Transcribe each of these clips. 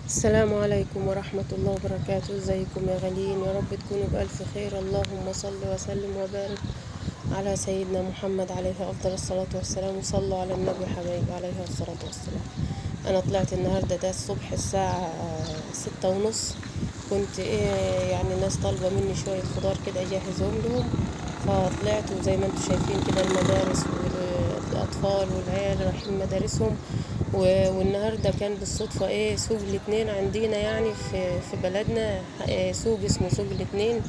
السلام عليكم ورحمة الله وبركاته. ازيكم يا غاليين؟ يا رب تكونوا بألف خير. اللهم صل وسلم وبارك على سيدنا محمد عليه أفضل الصلاة والسلام. وصلوا على النبي حبايب عليه الصلاة والسلام. أنا طلعت النهاردة ده الصبح الساعة 6:30. كنت يعني الناس طالبة مني شوية خضار كده أجهزهم لهم، فطلعت وزي ما انتم شايفين كده المدارس والأطفال والعيال رايحين مدارسهم. والنهارده كان بالصدفة سوق الاتنين عندنا، يعني في بلدنا سوق اسمه سوق الاتنين.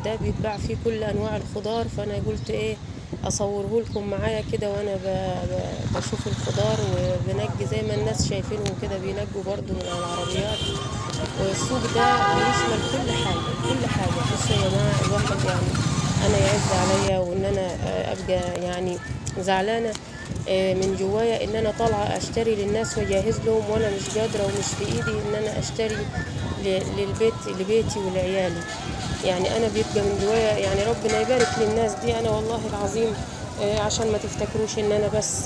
ده بيتباع فيه كل انواع الخضار، فانا قلت اصوره لكم معايا كده وانا بشوف الخضار وبنجي زي ما الناس شايفينهم كده بينجوا برضو من على العربيات. والسوق ده بيشمل كل حاجة كل حاجة. بصوا يا جماعة، الواحد يعني انا يعز عليا وان انا ابقى يعني زعلانة من جوايا ان انا طالعه اشتري للناس واجهز لهم، وانا مش قادره ومش في ايدي ان انا اشتري لبيتي ولعيالي. يعني انا بيبقى من جوايا يعني ربنا يبارك للناس دي. انا والله العظيم عشان ما تفتكروش ان انا بس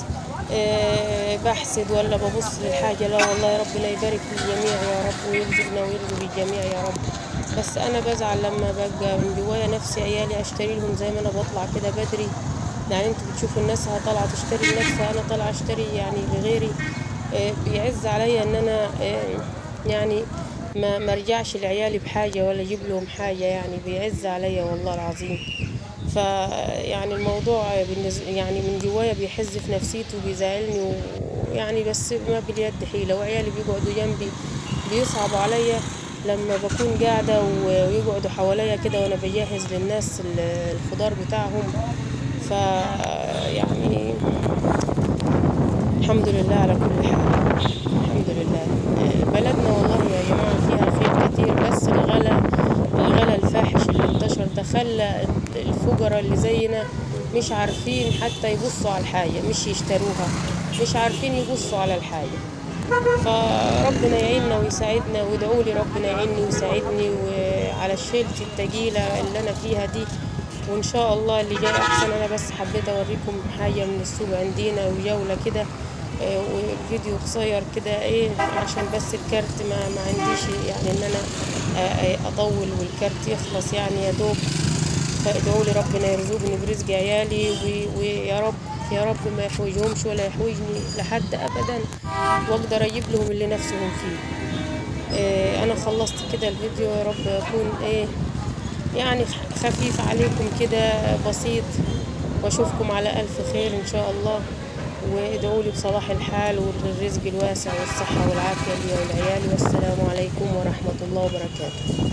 بحسد ولا ببص للحاجه، لا والله ربنا يبارك للجميع يا رب ويرزقنا ويرزق الجميع يا رب. بس انا بزعل لما ببقى من جوايا نفسي عيالي اشتري لهم زي ما انا بطلع كده بدري. يعني انتوا بتشوفوا الناس طالعه تشتري لنفسها، انا طالعه اشتري يعني لغيري. بيعز عليا ان انا يعني ما ارجعش لعيالي بحاجه ولا اجيب لهم حاجه، يعني بيعز عليا والله العظيم. فيعني الموضوع بالنسبه يعني من جوايا بيحز في نفسيتي وبيزعلني، ويعني بس ما باليد حيله. وعيالي بيقعدوا جنبي بيصعبوا عليا لما بكون قاعده ويقعدوا حواليا كده وانا بجهز للناس الخضار بتاعهم. يعني الحمد لله على كل حال. الحمد لله. بلدنا والله يا جماعة فيها خير كتير، بس الغلا الفاحش اللي انتشر ده خلى الفقراء اللي زينا مش عارفين حتى يبصوا على الحاجة، مش يشتروها، مش عارفين يبصوا على الحاجة. فربنا يعيننا ويساعدنا، وادعوا لي ربنا يعيني ويساعدني وعلى الشيلة التقيلة اللي انا فيها دي، وان شاء الله اللي جاي احسن. انا بس حبيت اوريكم حاجة من السوق عندنا وجولة كده، وفيديو قصير كده عشان بس الكارت ما عنديش يعني ان انا اطول والكارت يخلص يعني يا دوب. فادعوا لي ربنا يرزقني برزق عيالي، ويا رب يا رب ما يحوجهمش ولا يحوجني لحد ابدا، واقدر اجيب لهم اللي نفسهم فيه. انا خلصت كده الفيديو، يا رب يكون يعني خفيف عليكم كده بسيط، واشوفكم على الف خير ان شاء الله. وادعوا لي بصلاح الحال والرزق الواسع والصحة والعافية لي ولعيالي. والسلام عليكم ورحمة الله وبركاته.